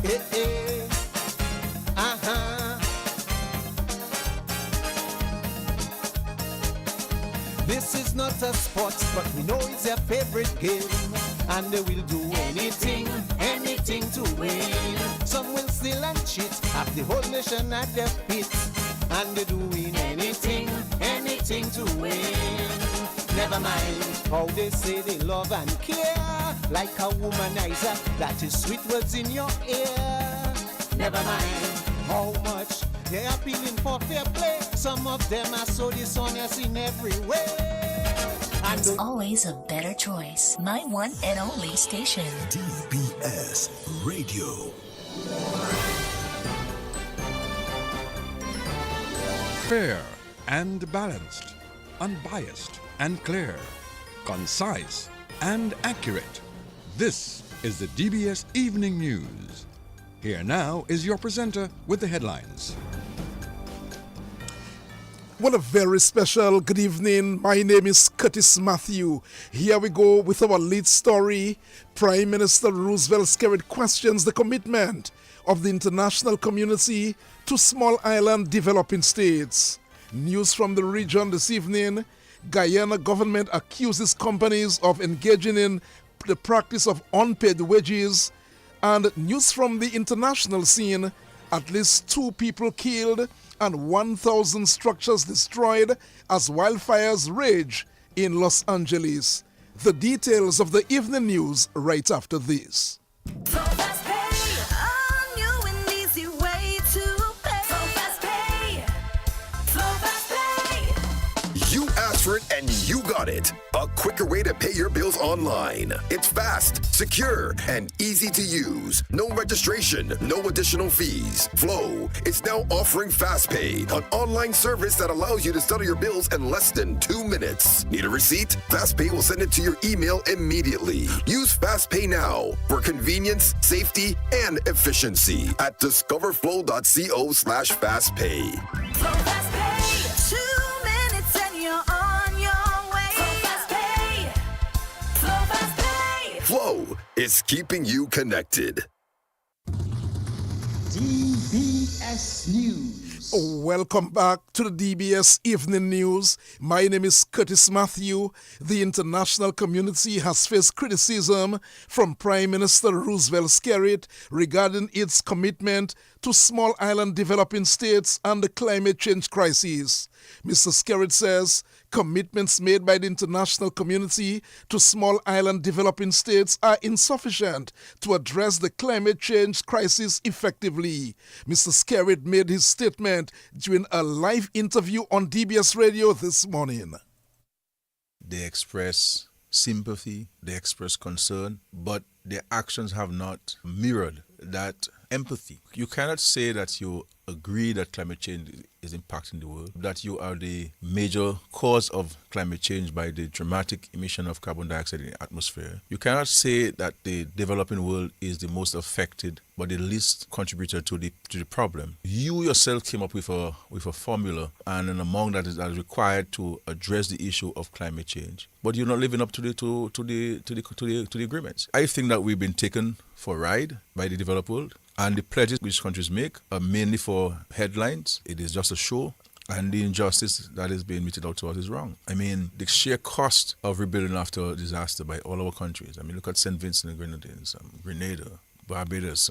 Hey, hey. Uh-huh. This is not a sport, but we know it's their favorite game. And they will do anything to win. Some will steal and cheat, have the whole nation at their feet. And they're doing anything to win. Never mind how they say they love and care, like a womanizer, that is sweet words in your ear. Never mind how much they are appealing for fair play. Some of them are so dishonest in every way. There's always a better choice. My one and only station. DBS Radio. Fair and balanced, unbiased and clear, concise and accurate. This is the DBS Evening News. Here now is your presenter with the headlines. Well, a very special good evening. My name is Curtis Matthew. Here we go with our lead story. Prime Minister Roosevelt Skerrit questions the commitment of the international community to small island developing states. News from the region this evening. Guyana government accuses companies of engaging in the practice of unpaid wages. And news from the international scene. At least 2 people killed and 1,000 structures destroyed as wildfires rage in Los Angeles. The details of the evening news right after this. You asked for it and you got it. A quicker way to pay your bills online. It's fast, secure, and easy to use. No registration, no additional fees. Flow is now offering FastPay, an online service that allows you to settle your bills in less than 2 minutes. Need a receipt? FastPay will send it to your email immediately. Use FastPay now for convenience, safety, and efficiency at discoverflow.co/fastpay. Flow FastPay. 2 minutes and you're on your way. Flow FastPay. Flow FastPay. Flow is keeping you connected. DBS News. Welcome back to the DBS Evening News. My name is Curtis Matthew. The international community has faced criticism from Prime Minister Roosevelt Skerrit regarding its commitment to small island developing states and the climate change crisis. Mr. Skerrit says commitments made by the international community to small island developing states are insufficient to address the climate change crisis effectively. Mr. Skerrit made his statement during a live interview on DBS Radio this morning. They express sympathy, they express concern, but their actions have not mirrored that empathy. You cannot say that you agree that climate change is impacting the world, that you are the major cause of climate change by the dramatic emission of carbon dioxide in the atmosphere. You cannot say that the developing world is the most affected but the least contributor to the problem. You yourself came up with a formula and an amount that is required to address the issue of climate change, but you're not living up to the agreements. I think that we've been taken for a ride by the developed world, and the pledges which countries make are mainly for headlines. It is just a show, and the injustice that is being meted out to us is wrong. I mean, the sheer cost of rebuilding after a disaster by all our countries. I mean, look at St. Vincent and Grenadines, Grenada, Barbados.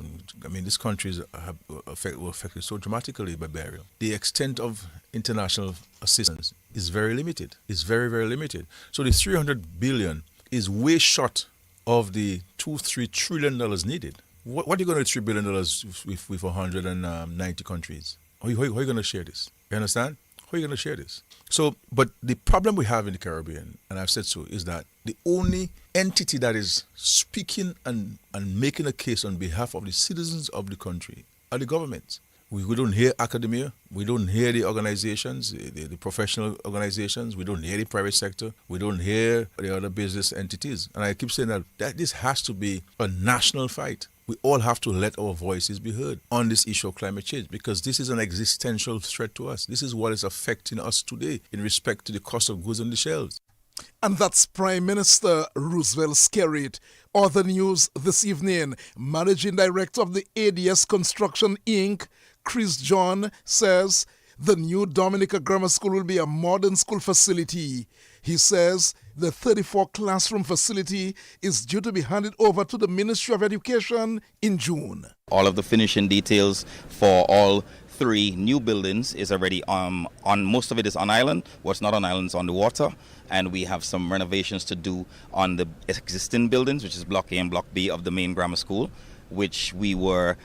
These countries were affected so dramatically by burial. The extent of international assistance is very limited. It's very, very limited. So the $300 billion is way short of the $2-3 trillion needed. What are you going to do $3 billion with 190 countries? How are you going to share this? You understand? How are you going to share this? So, but the problem we have in the Caribbean, and I've said so, is that the only entity that is speaking and making a case on behalf of the citizens of the country are the governments. We don't hear academia. We don't hear the organizations, the professional organizations. We don't hear the private sector. We don't hear the other business entities. And I keep saying that this has to be a national fight. We all have to let our voices be heard on this issue of climate change, because this is an existential threat to us. This is what is affecting us today in respect to the cost of goods on the shelves. And that's Prime Minister Roosevelt Skerrit. Other news this evening, Managing Director of the ADS Construction Inc., Chris John, says the new Dominica Grammar School will be a modern school facility. He says the 34-classroom facility is due to be handed over to the Ministry of Education in June. All of the finishing details for all 3 new buildings is already on most of it is on island. What's not on island is on the water. And we have some renovations to do on the existing buildings, which is Block A and Block B of the main grammar school, which we were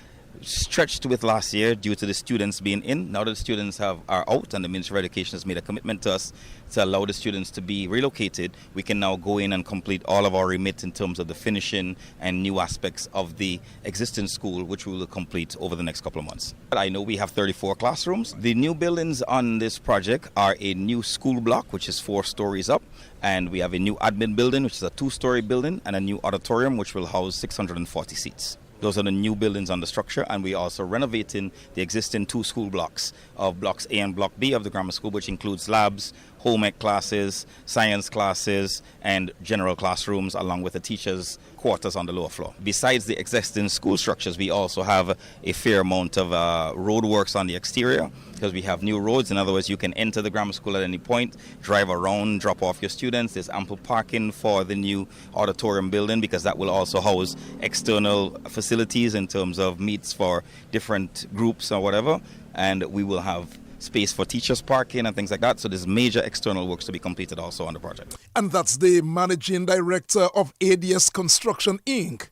stretched with last year due to the students being in. Now that the students are out and the Ministry of Education has made a commitment to us to allow the students to be relocated, we can now go in and complete all of our remit in terms of the finishing and new aspects of the existing school, which we will complete over the next couple of months. I know we have 34 classrooms. The new buildings on this project are a new school block, which is 4 stories up, and we have a new admin building, which is a 2-story building, and a new auditorium, which will house 640 seats. Those are the new buildings on the structure, and we are also renovating the existing 2 school blocks of Blocks A and Block B of the grammar school, which includes labs, home ec classes, science classes, and general classrooms, along with the teachers' quarters on the lower floor. Besides the existing school structures, we also have a fair amount of road works on the exterior, because we have new roads. In other words, you can enter the grammar school at any point, drive around, drop off your students. There's ample parking for the new auditorium building, because that will also house external facilities in terms of meets for different groups or whatever. And we will have space for teachers parking and things like that. So there's major external works to be completed also on the project. And that's the Managing Director of ADS Construction Inc.,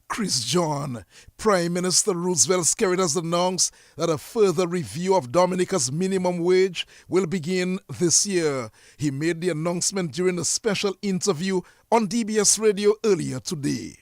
Chris John. Prime Minister Roosevelt Skerrit has announced that a further review of Dominica's minimum wage will begin this year. He made the announcement during a special interview on DBS Radio earlier today.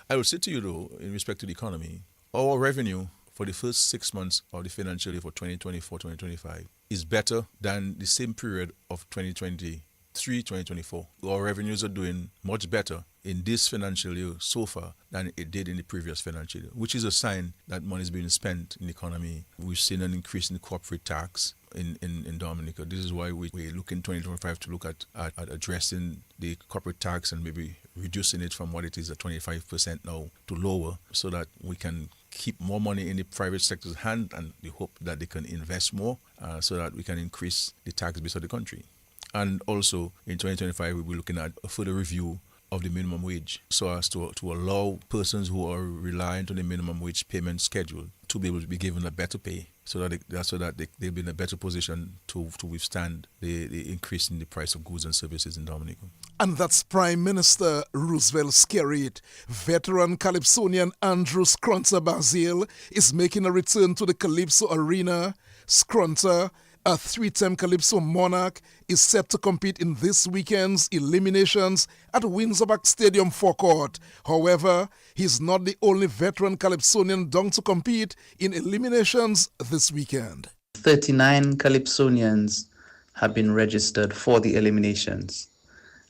I would say to you, though, in respect to the economy, our revenue for the first 6 months of the financial year for 2024-2025 is better than the same period of 2023-2024. Our revenues are doing much better in this financial year so far than it did in the previous financial year, which is a sign that money is being spent in the economy. We've seen an increase in the corporate tax in Dominica. This is why we look in 2025 to look at addressing the corporate tax and maybe reducing it from what it is at 25% now to lower, so that we can keep more money in the private sector's hand, and we hope that they can invest more so that we can increase the tax base of the country. And also in 2025, we'll be looking at a further review of the minimum wage, so as to allow persons who are reliant on the minimum wage payment schedule to be able to be given a better pay, so that they'll be in a better position to withstand the increase in the price of goods and services in Dominica. And that's Prime Minister Roosevelt Skerrit. Veteran Calypsonian Andrew Scrunter Basil is making a return to the Calypso Arena. Scrunter, a 3-time Calypso monarch, is set to compete in this weekend's eliminations at Windsor Stadium forecourt. However, he's not the only veteran Calypsonian dong to compete in eliminations this weekend. 39 Calypsonians have been registered for the eliminations.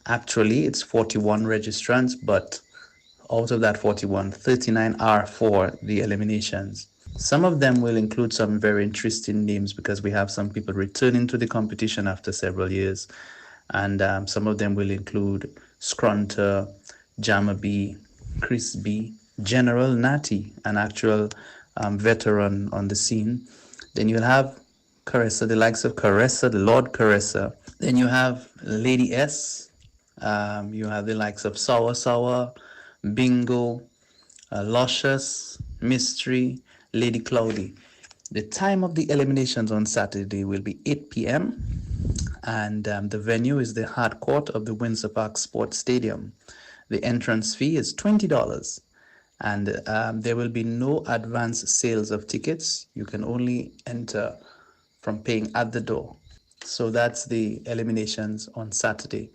Actually, it's 41 registrants, but out of that 41, 39 are for the eliminations. Some of them will include some very interesting names, because we have some people returning to the competition after several years. And some of them will include Scrunter, Jammer B, Chris B, General Natty, an actual veteran on the scene. Then you'll have Caressa, the likes of Caressa, the Lord Caressa. Then you have Lady S. You have the likes of Sour Sour, Bingo, Luscious, Mystery, Lady Cloudy. The time of the eliminations on Saturday will be 8 p.m. and the venue is the hard court of the Windsor Park Sports Stadium. The entrance fee is $20 and there will be no advance sales of tickets. You can only enter from paying at the door. So that's the eliminations on Saturday,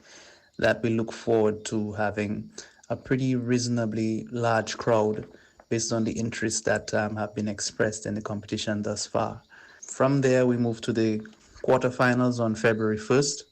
that we look forward to having a pretty reasonably large crowd based on the interests that have been expressed in the competition thus far. From there, we move to the quarterfinals on February 1st.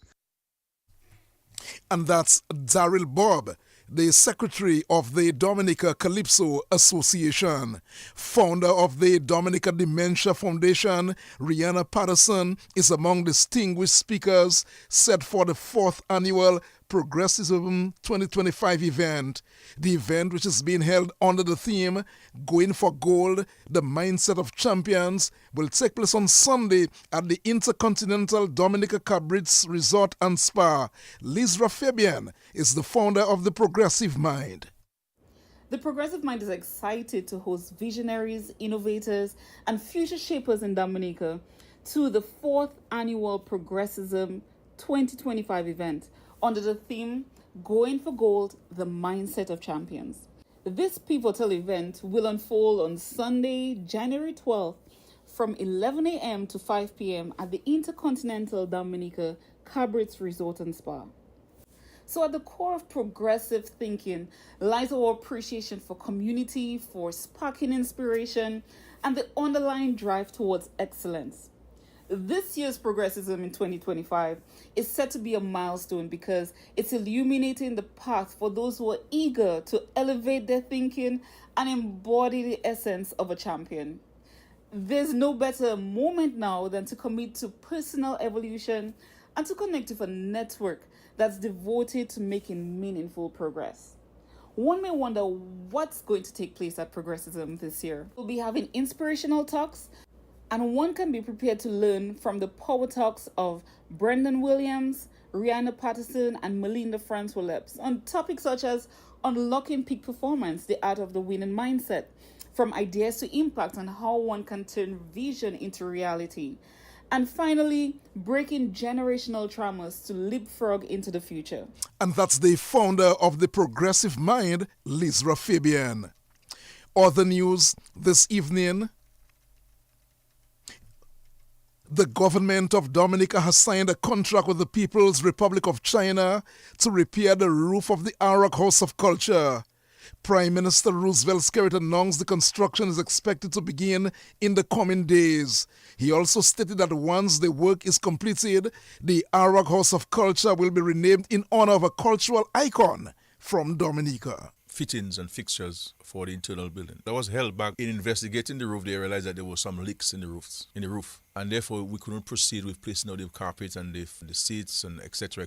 And that's Daryl Bob, the secretary of the Dominica Calypso Association. Founder of the Dominica Dementia Foundation, Rihanna Patterson, is among distinguished speakers set for the 4th annual Progressivism 2025 event. The event, which is being held under the theme Going for Gold, the Mindset of Champions, will take place on Sunday at the Intercontinental Dominica Cabritz Resort and Spa. Lizra Fabian is the founder of the Progressive Mind. The Progressive Mind is excited to host visionaries, innovators, and future shapers in Dominica to the 4th annual Progressivism 2025 event under the theme Going for Gold, the Mindset of Champions. This pivotal event will unfold on Sunday, January 12th from 11 a.m. to 5 p.m. at the Intercontinental Dominica Cabritz Resort and Spa. So at the core of progressive thinking lies our appreciation for community, for sparking inspiration, and the underlying drive towards excellence. This year's Progressivism in 2025 is set to be a milestone because it's illuminating the path for those who are eager to elevate their thinking and embody the essence of a champion. There's no better moment now than to commit to personal evolution and to connect with a network that's devoted to making meaningful progress. One may wonder what's going to take place at Progressivism this year. We'll be having inspirational talks, and one can be prepared to learn from the power talks of Brendan Williams, Rihanna Patterson, and Melinda Francois on topics such as unlocking peak performance, the art of the winning mindset, from ideas to impact, and how one can turn vision into reality. And finally, breaking generational traumas to leapfrog into the future. And that's the founder of the Progressive Mind, Lizra Fabian. Other news this evening: the government of Dominica has signed a contract with the People's Republic of China to repair the roof of the Arak House of Culture. Prime Minister Roosevelt Skerritt announced the construction is expected to begin in the coming days. He also stated that once the work is completed, the Arak House of Culture will be renamed in honor of a cultural icon from Dominica. Fittings and fixtures for the internal building. That was held back. In investigating the roof, they realized that there were some leaks in the roof, and therefore we couldn't proceed with placing out the carpet and the seats and etc.,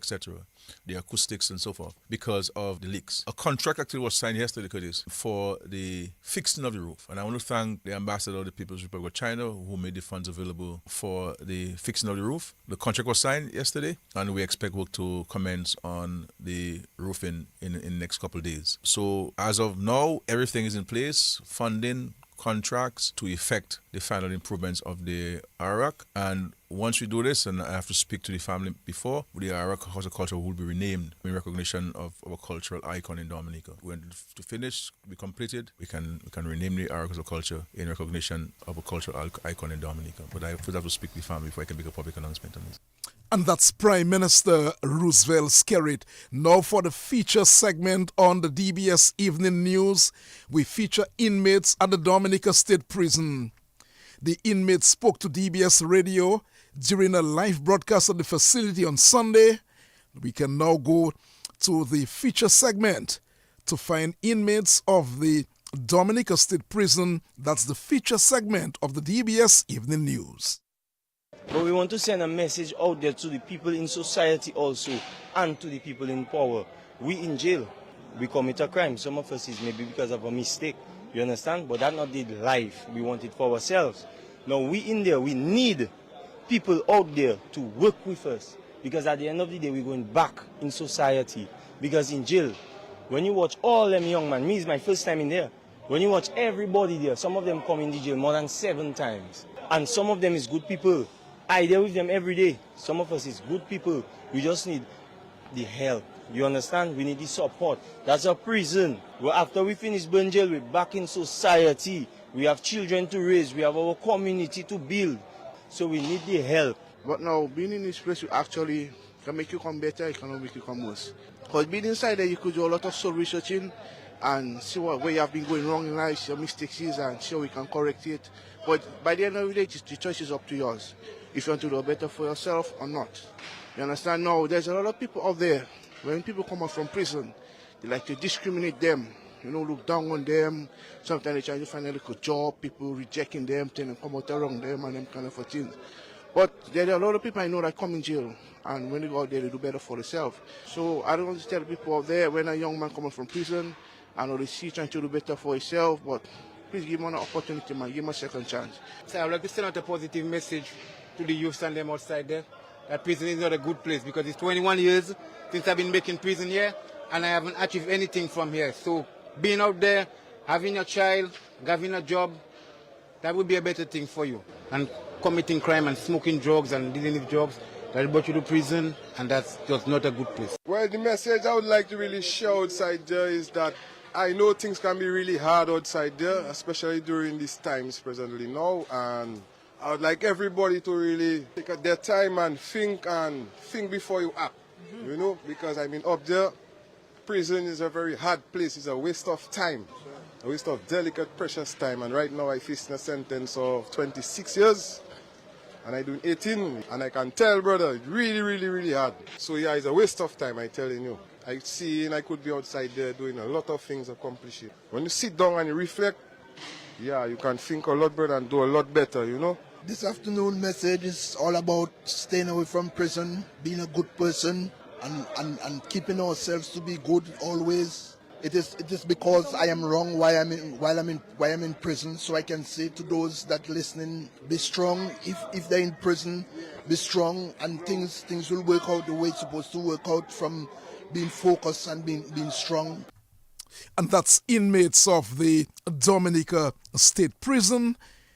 the acoustics and so forth because of the leaks. A contract actually was signed yesterday, Curtis, for the fixing of the roof, and I want to thank the ambassador of the People's Republic of China who made the funds available for the fixing of the roof. The contract was signed yesterday, and we expect work to commence on the roofing in the next couple of days. So as of now, everything is in place, funding, contracts to effect the final improvements of the Arak. And once we do this, and I have to speak to the family before, the Arak House of Culture will be renamed in recognition of our cultural icon in Dominica. When to finish, be completed, we can rename the Arak House of Culture in recognition of a cultural icon in Dominica. But I first have to speak to the family before I can make a public announcement on this. And that's Prime Minister Roosevelt Skerritt. Now for the feature segment on the DBS Evening News, we feature inmates at the Dominica State Prison. The inmates spoke to DBS Radio during a live broadcast at the facility on Sunday. We can now go to the feature segment to find inmates of the Dominica State Prison. That's the feature segment of the DBS Evening News. But we want to send a message out there to the people in society also, and to the people in power. We in jail, we commit a crime. Some of us is maybe because of a mistake, you understand? But that's not the life we want it for ourselves. Now we in there, we need people out there to work with us. Because at the end of the day, we're going back in society. Because in jail, when you watch all them young men, me is my first time in there. When you watch everybody there, some of them come in the jail more than 7 times. And some of them is good people. I there with them every day. Some of us is good people. We just need the help. You understand? We need the support. That's a prison. Well, after we finish burn jail, we're back in society. We have children to raise. We have our community to build. So we need the help. But now, being in this place, actually can make you come better, it cannot make you come worse. Because being inside there, you could do a lot of soul researching and see where you have been going wrong in life, your mistakes is, and see how we can correct it. But by the end of the day, the choice is up to yours. If you want to do better for yourself or not. You understand? Now, there's a lot of people out there. When people come out from prison, They like to discriminate them, look down on them. Sometimes they try to find a little job, people rejecting them, telling them come out around them and them kind of things. But there are a lot of people I know that come in jail, and when they go out there, they do better for themselves. So I don't want to tell people out there, when a young man coming from prison, I know they see trying to do better for himself, but please give him an opportunity, man. Give him a second chance. So I would like to send out a positive message to the youth and them outside there, that prison is not a good place, because it's 21 years since I've been making prison here, and I haven't achieved anything from here. So being out there, having a child, having a job, that would be a better thing for you. And committing crime and smoking drugs and dealing with drugs, that brought you to prison, and that's just not a good place. Well, the message I would like to really show outside there is that I know things can be really hard outside there, especially during these times presently now, and I would like everybody to really take their time and think before you act, because up there, prison is a very hard place. It's a waste of time, a waste of delicate, precious time, and right now I face a sentence of 26 years. And I do 18, and I can tell, brother, it's really, really, really hard. So yeah, it's a waste of time, I'm telling you. I could be outside there doing a lot of things, accomplishing. When you sit down and you reflect, yeah, you can think a lot better and do a lot better, This afternoon message is all about staying away from prison, being a good person, and keeping ourselves to be good always. It is because I am wrong while I'm in prison, so I can say to those that listening, be strong. If they're in prison, be strong, and things will work out the way it's supposed to work out, from being focused and being strong. And that's inmates of the Dominica State Prison.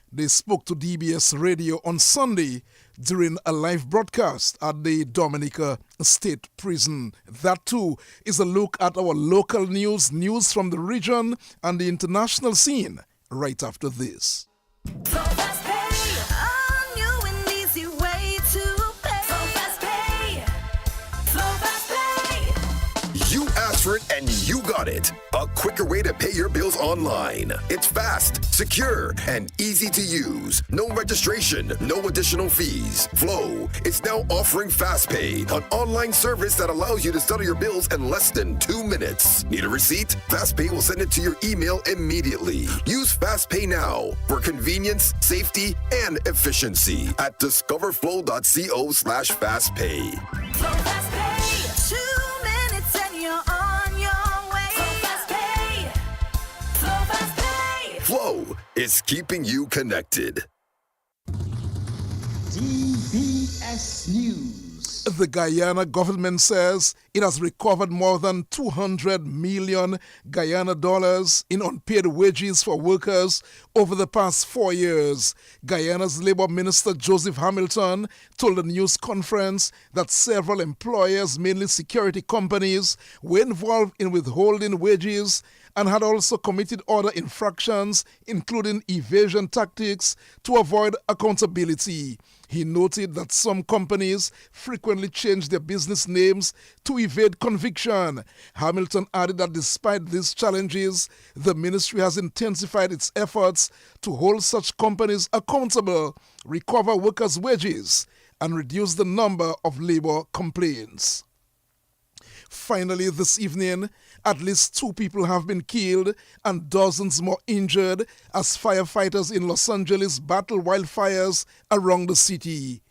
They spoke to DBS Radio on Sunday during a live broadcast at the Dominica State Prison. That too is a look at our local news from the region and the international scene right after this. Fast Pay, a new and easy way to pay. Fast Pay, Fast Pay. You asked for it and you got it. A quicker way to pay your bills online. It's fast, secure, and easy to use. No registration, no additional fees. Flow is now offering FastPay, an online service that allows you to settle your bills in less than 2 minutes. Need a receipt? FastPay will send it to your email immediately. Use FastPay now for convenience, safety, and efficiency at discoverflow.co/fastpay. Flow Fast Pay, 2 minutes and you're on your way. Flow Fast Pay, Flow Fast Pay. Flow is keeping you connected. DBS News. The Guyana government says it has recovered more than 200 million Guyana dollars in unpaid wages for workers over the past 4 years. Guyana's Labour Minister Joseph Hamilton told a news conference that several employers, mainly security companies, were involved in withholding wages and had also committed other infractions, including evasion tactics, to avoid accountability. He noted that some companies frequently change their business names to evade conviction. Hamilton added that despite these challenges, the ministry has intensified its efforts to hold such companies accountable, recover workers' wages, and reduce the number of labor complaints. Finally, this evening, at least 2 people have been killed and dozens more injured as firefighters in Los Angeles battle wildfires around the city.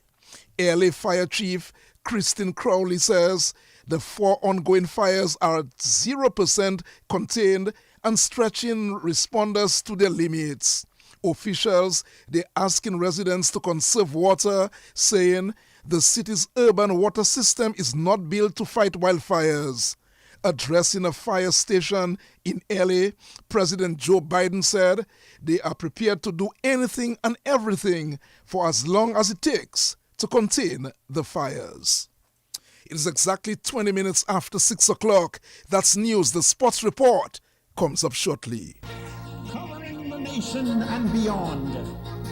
LA Fire Chief Christine Crowley says the 4 ongoing fires are at 0% contained and stretching responders to their limits. Officials, they're asking residents to conserve water, saying the city's urban water system is not built to fight wildfires. Addressing a fire station in LA, President Joe Biden said they are prepared to do anything and everything for as long as it takes to contain the fires. It is exactly 20 minutes after 6 o'clock. That's news. The sports report comes up shortly. Covering the nation and beyond.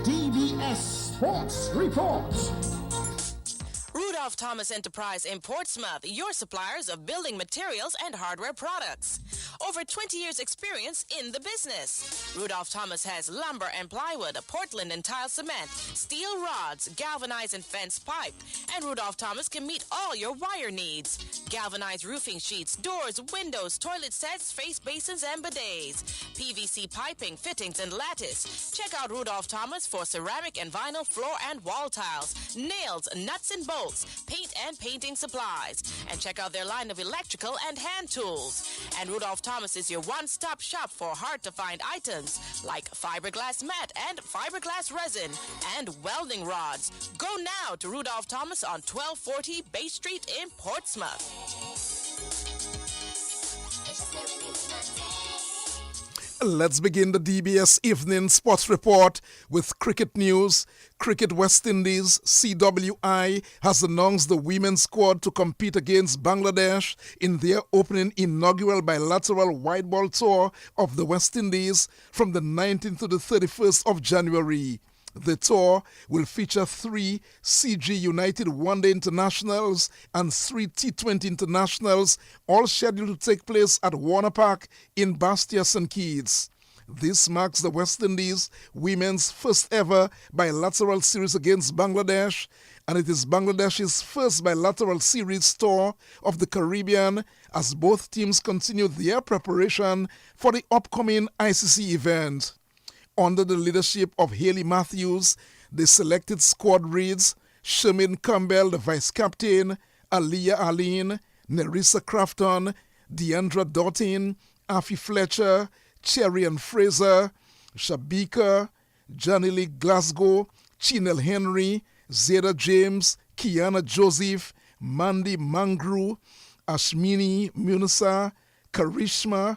DBS Sports Report. Rudolph Thomas Enterprise in Portsmouth, your suppliers of building materials and hardware products. over 20 years experience in the business. Rudolph Thomas has lumber and plywood, Portland and tile cement, steel rods, galvanized and fenced pipe, and Rudolph Thomas can meet all your wire needs. Galvanized roofing sheets, doors, windows, toilet sets, face basins, and bidets. PVC piping, fittings, and lattice. Check out Rudolph Thomas for ceramic and vinyl floor and wall tiles, nails, nuts and bolts, paint and painting supplies. And check out their line of electrical and hand tools. And Rudolph Thomas is your one-stop shop for hard-to-find items like fiberglass mat and fiberglass resin and welding rods. Go now to Rudolph Thomas on 1240 Bay Street in Portsmouth. Let's begin the DBS Evening Sports Report with cricket news. Cricket West Indies, CWI, has announced the women's squad to compete against Bangladesh in their opening inaugural bilateral white ball tour of the West Indies from the 19th to the 31st of January. The tour will feature 3 CG United One-Day Internationals and 3 T20 Internationals, all scheduled to take place at Warner Park in Bastia, St. Kitts. This marks the West Indies women's first ever bilateral series against Bangladesh, and it is Bangladesh's first bilateral series tour of the Caribbean as both teams continue their preparation for the upcoming ICC event. Under the leadership of Hayley Matthews, the selected squad reads Sherman Campbell, the vice-captain, Aliyah Aline, Nerissa Crafton, Deandra Doughton, Afi Fletcher, Cherry Fraser, Shabika, Johnny Lee Glasgow, Chinel Henry, Zeta James, Kiana Joseph, Mandy Mangru, Ashmini Munisa, Karishma.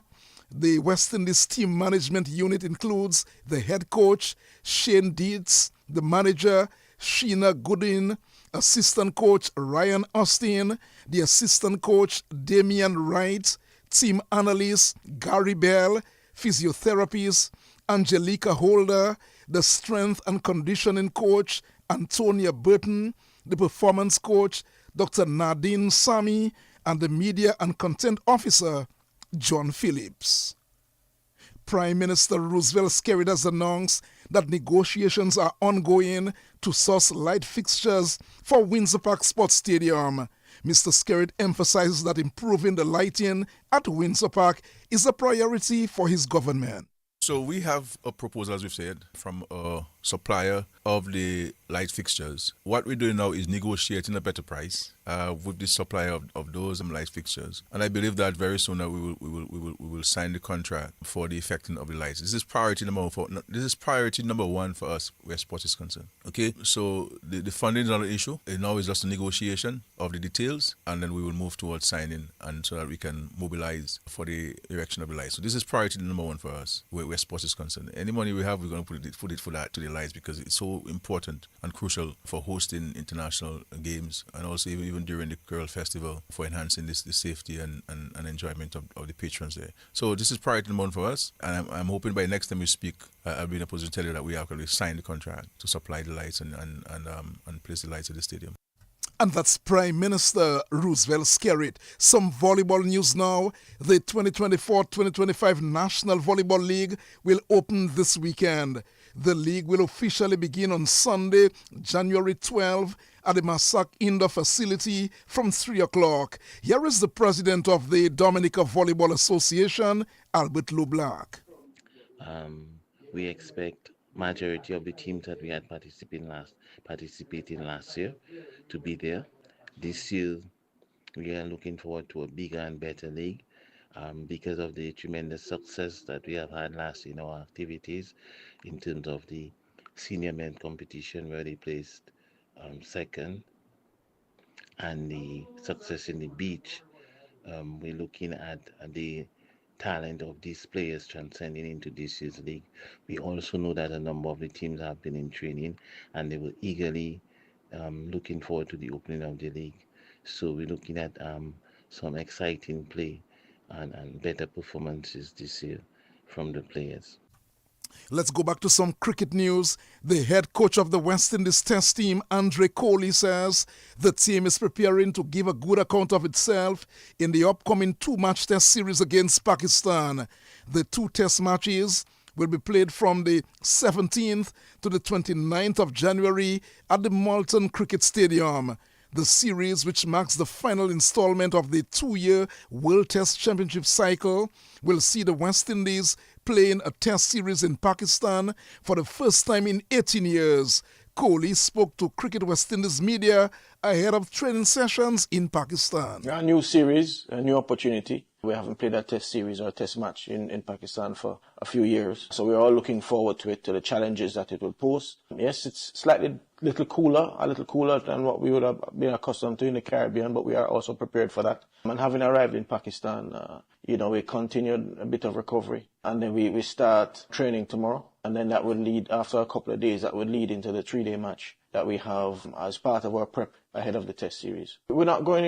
The West Indies team management unit includes the head coach, Shane Dietz, the manager, Sheena Goodin, assistant coach, Ryan Austin, the assistant coach, Damian Wright, team analyst, Gary Bell, physiotherapist, Angelica Holder, the strength and conditioning coach, Antonia Burton, the performance coach, Dr. Nadine Sami, and the media and content officer, John Phillips. Prime Minister Roosevelt Skerrit has announced that negotiations are ongoing to source light fixtures for Windsor Park Sports Stadium. Mr. Skerrit emphasizes that improving the lighting at Windsor Park is a priority for his government. So we have a proposal, as we've said, from a supplier of the light fixtures. What we're doing now is negotiating a better price with the supplier of those light fixtures, and I believe that very soon we will sign the contract for the effecting of the lights. This is priority number one for us where sport is concerned. Okay, so the funding is not an issue. It now is just a negotiation of the details, and then we will move towards signing, and so that we can mobilize for the erection of the lights. So this is priority number one for us where sport is concerned. Any money we have, we're going to put it for that to the lights, because it's so important and crucial for hosting international games, and also even during the Curl Festival for enhancing the safety and enjoyment of the patrons there. So this is priority number one for us, and I'm hoping by next time we speak, I'll be in a position to tell you that we actually signed the contract to supply the lights and place the lights at the stadium. And that's Prime Minister Roosevelt Skerrit. Some volleyball news now. The 2024-2025 National Volleyball League will open this weekend. The league will officially begin on Sunday, January 12, at the Massac Indoor Facility from 3 o'clock. Here is the president of the Dominica Volleyball Association, Albert Leblanc. We expect majority of the teams that we had participating last year to be there. This year, we are looking forward to a bigger and better league because of the tremendous success that we have had last year in our activities in terms of the senior men competition where they placed second, and the success in the beach. We're looking at the talent of these players transcending into this year's league. We also know that a number of the teams have been in training, and they were eagerly looking forward to the opening of the league. So we're looking at some exciting play and better performances this year from the players. Let's go back to some cricket news. The head coach of the West Indies Test team, Andre Kohli, says the team is preparing to give a good account of itself in the upcoming 2-match Test series against Pakistan. The 2 Test matches will be played from the 17th to the 29th of January at the Moulton Cricket Stadium. The series, which marks the final installment of the 2-year World Test Championship cycle, will see the West Indies playing a Test series in Pakistan for the first time in 18 years. Kohli spoke to Cricket West Indies media ahead of training sessions in Pakistan. A new series, a new opportunity. We haven't played a Test series or a Test match in Pakistan for a few years. So we're all looking forward to it, to the challenges that it will pose. Yes, it's a little cooler than what we would have been accustomed to in the Caribbean, but we are also prepared for that. And having arrived in Pakistan, we continued a bit of recovery. And then we start training tomorrow. And then that would lead, after a couple of days, that would lead into the 3-day match that we have as part of our prep ahead of the Test series. We're not going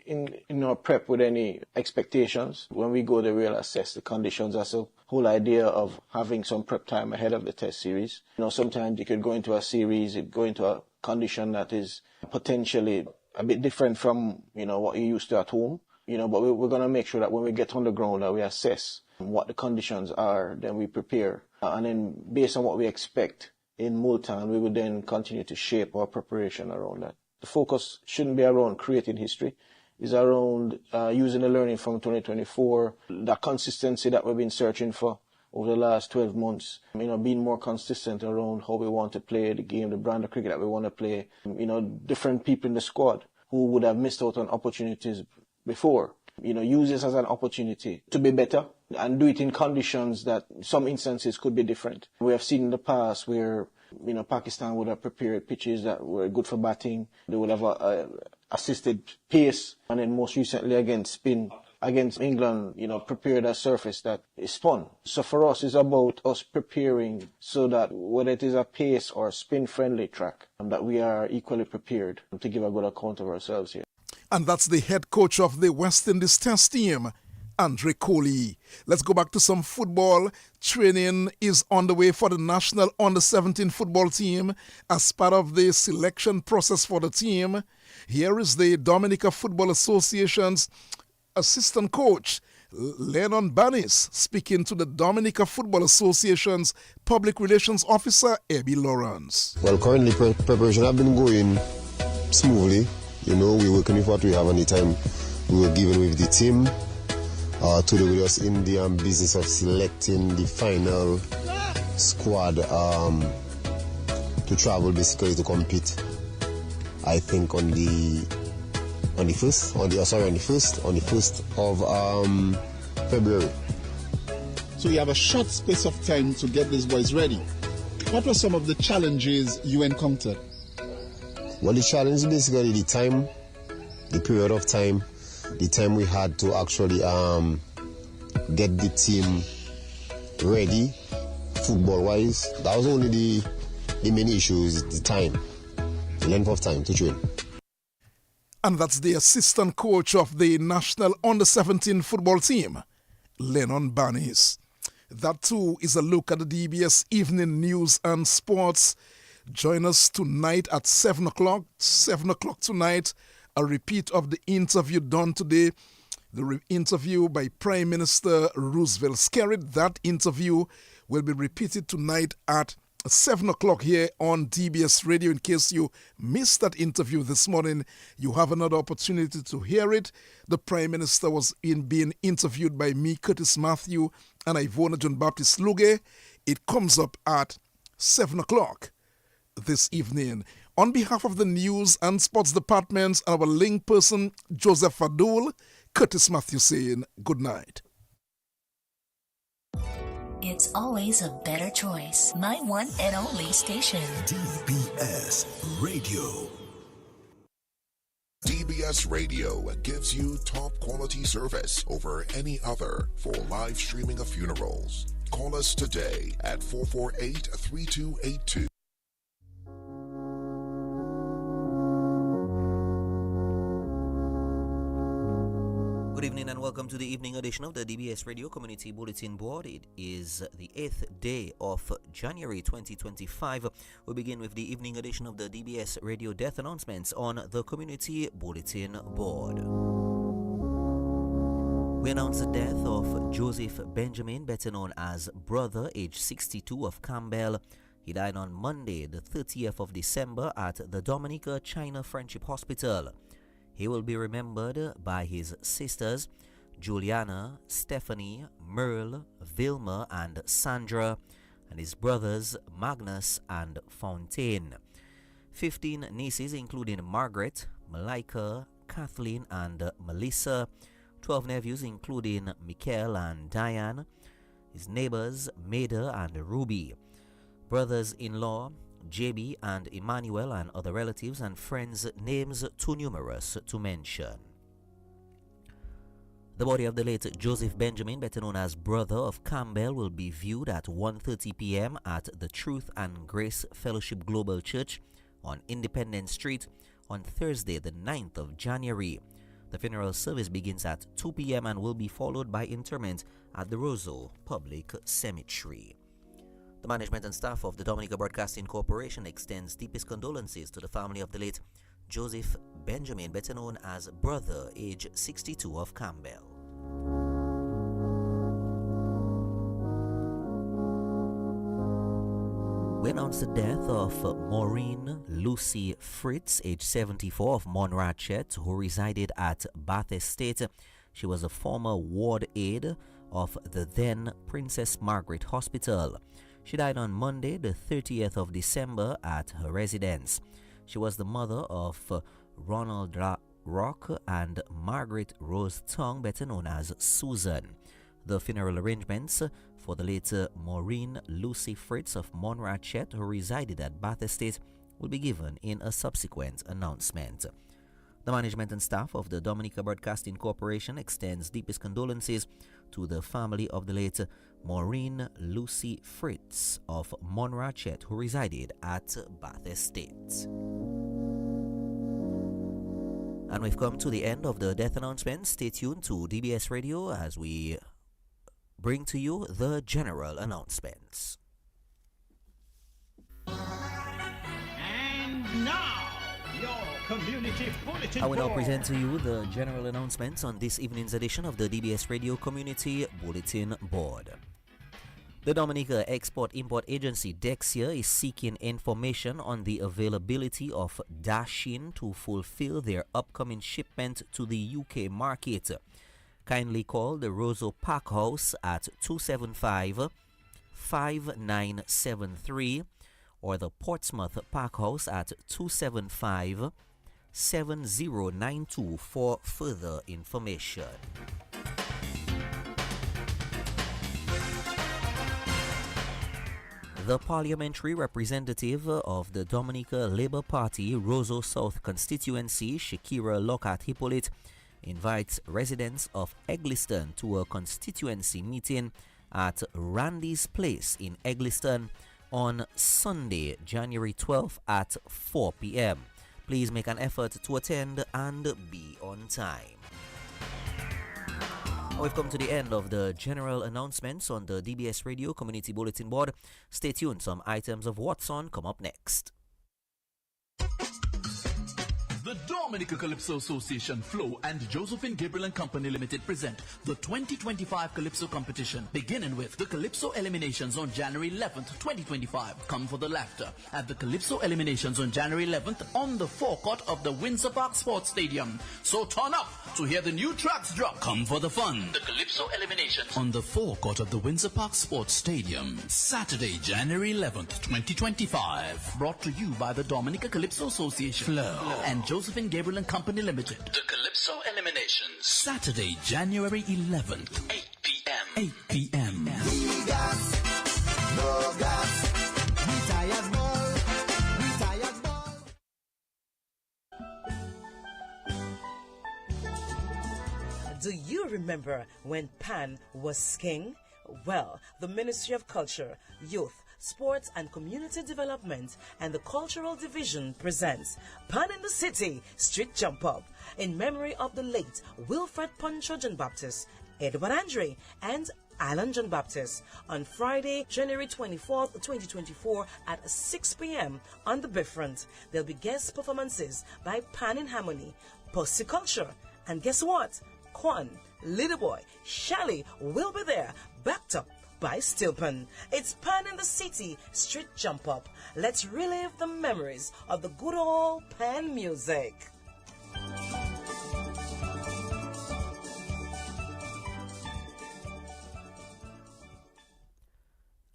in our prep with any expectations. When we go there, we'll assess the conditions. That's the whole idea of having some prep time ahead of the Test series. Sometimes you could go into a series, go into a condition that is potentially a bit different from, what you're used to at home. But we're going to make sure that when we get on the ground that we assess what the conditions are, then we prepare. And then based on what we expect in Multan, we would then continue to shape our preparation around that. The focus shouldn't be around creating history. It's around using the learning from 2024, that consistency that we've been searching for over the last 12 months, being more consistent around how we want to play the game, the brand of cricket that we want to play, different people in the squad who would have missed out on opportunities before. Use this as an opportunity to be better and do it in conditions that some instances could be different. We have seen in the past where, Pakistan would have prepared pitches that were good for batting. They would have assisted pace. And then most recently against spin, against England, prepared a surface that is spun. So for us, it's about us preparing so that whether it is a pace or spin-friendly track, that we are equally prepared to give a good account of ourselves here. And that's the head coach of the West Indies Test team, Andre Kohli. Let's go back to some football. Training is on the way for the national under-17 football team as part of the selection process for the team. Here is the Dominica Football Association's assistant coach, Lennon Banis, speaking to the Dominica Football Association's public relations officer, Abby Lawrence. Well, currently preparation have been going smoothly. We're working with what we have, any time we were given with the team to do with us in the business of selecting the final squad to travel, basically to compete. I think on the 1st of February. So you have a short space of time to get these boys ready. What were some of the challenges you encountered? Well, the challenge is basically the time, the period of time, the time we had to actually get the team ready, football-wise. That was only the main issue, is the time, the length of time to train. And that's the assistant coach of the national under-17 football team, Lennon Banis. That too is a look at the DBS Evening News and Sports. Join us tonight at 7 o'clock. 7 o'clock tonight, a repeat of the interview done today. The interview by Prime Minister Roosevelt Skerrit. That interview will be repeated tonight at 7 o'clock here on DBS Radio. In case you missed that interview this morning, you have another opportunity to hear it. The Prime Minister was being interviewed by me, Curtis Matthew, and Ivona John Baptist Luge. It comes up at 7 o'clock this evening. On behalf of the News and Sports Departments and our link person, Joseph Fadul, Curtis Matthew saying good night. It's always a better choice. My one and only station. DBS Radio. DBS Radio gives you top quality service over any other for live streaming of funerals. Call us today at 448-3282. Good evening and welcome Welcome to the evening edition of the DBS Radio Community Bulletin Board. It is the 8th day of January 2025. We begin with the evening edition of the DBS Radio Death Announcements on the Community Bulletin Board. We announce the death of Joseph Benjamin, better known as Brother, age 62, of Campbell. He died on Monday, the 30th of December at the Dominica China Friendship Hospital. He will be remembered by his sisters, Juliana, Stephanie, Merle, Vilma, and Sandra, and his brothers, Magnus and Fontaine. 15 nieces, including Margaret, Malika, Kathleen, and Melissa. 12 nephews, including Michael and Diane. His neighbors, Maida and Ruby. Brothers-in-law, JB and Emmanuel, and other relatives and friends, names too numerous to mention. The body of the late Joseph Benjamin, better known as Brother of Campbell, will be viewed at 1:30 p.m. at the Truth and Grace Fellowship Global Church on Independence Street on Thursday, the 9th of January. The funeral service begins at 2 p.m. and will be followed by interment at the Roseau Public Cemetery. The management and staff of the Dominica Broadcasting Corporation extends deepest condolences to the family of the late Joseph Benjamin, better known as Brother, age 62, of Campbell. We announce the death of Maureen Lucy Fritz, age 74, of Monrachet, who resided at Bath Estate. She was a former ward aide of the then Princess Margaret Hospital. She died on Monday, the 30th of December, at her residence. She was the mother of Ronald Rock and Margaret Rose Tongue, better known as Susan. The funeral arrangements for the late Maureen Lucy Fritz of Monrachet, who resided at Bath Estate, will be given in a subsequent announcement. The management and staff of the Dominica Broadcasting Corporation extends deepest condolences to the family of the late Maureen Lucy Fritz of Monrachet, who resided at Bath Estate. And we've come to the end of the death announcements. Stay tuned to DBS Radio as we bring to you the general announcements. And now, your Community Bulletin I will now Board. present to you the general announcements on this evening's edition of the DBS Radio Community Bulletin Board. The Dominica Export-Import Agency Dexia is seeking information on the availability of Dashin to fulfill their upcoming shipment to the UK market. Kindly call the Roseau Park House at 275-5973 or the Portsmouth Park House at 275-7092 for further information. The parliamentary representative of the Dominica Labour Party Roseau South constituency, Shakira Lockhart Hippolyte, invites residents of Egliston to a constituency meeting at Randy's Place in Egliston on Sunday, January 12th at 4 p.m. Please make an effort to attend and be on time. We've come to the end of the general announcements on the DBS Radio Community Bulletin Board. Stay tuned, some items of what's on come up next. The Dominica Calypso Association, Flo, and Josephine Gabriel and Company Limited present the 2025 Calypso competition, beginning with the Calypso Eliminations on January 11th, 2025. Come for the laughter at the Calypso Eliminations on January 11th on the forecourt of the Windsor Park Sports Stadium. So turn up to hear the new tracks drop. Come for the fun. The Calypso Eliminations on the forecourt of the Windsor Park Sports Stadium, Saturday, January 11th, 2025. Brought to you by the Dominica Calypso Association, Flo, and Josephine Gabriel and Company Limited. The Calypso Eliminations, Saturday, January 11th, 8 p.m. 8 p.m. Do you remember when Pan was king? Well, the Ministry of Culture, Youth, Sports and Community Development and the Cultural Division presents Pan in the City Street Jump Up in memory of the late Wilfred Poncho John Baptist, Edward Andre, and Alan John Baptist on Friday, January 24th, 2024 at 6 p.m. on the Bayfront. There'll be guest performances by Pan in Harmony, Pussy Culture, and guess what? Quan, Little Boy, Shally will be there, backed up by Stilpen. It's Pan in the City Street Jump Up. Let's relive the memories of the good old Pan music.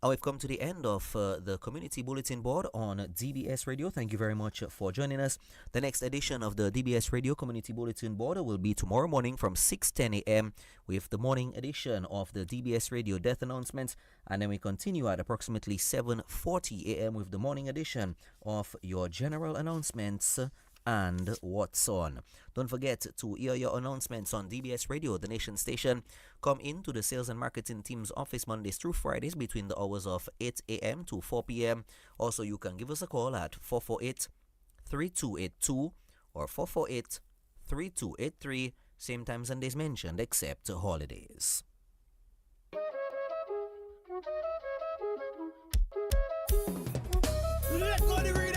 We've come to the end of the Community Bulletin Board on DBS Radio. Thank you very much for joining us. The next edition of the DBS Radio Community Bulletin Board will be tomorrow morning from 6:10 a.m. with the morning edition of the DBS Radio Death Announcement. And then we continue at approximately 7:40 a.m. with the morning edition of your general announcements and what's on. Don't forget to hear your announcements on DBS Radio, the nation station. Come into the sales and marketing team's office Mondays through Fridays between the hours of 8 a.m. to 4 p.m. Also, you can give us a call at 448-3282 or 448-3283, same times and days mentioned except holidays. Let go the rhythm.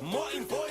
More info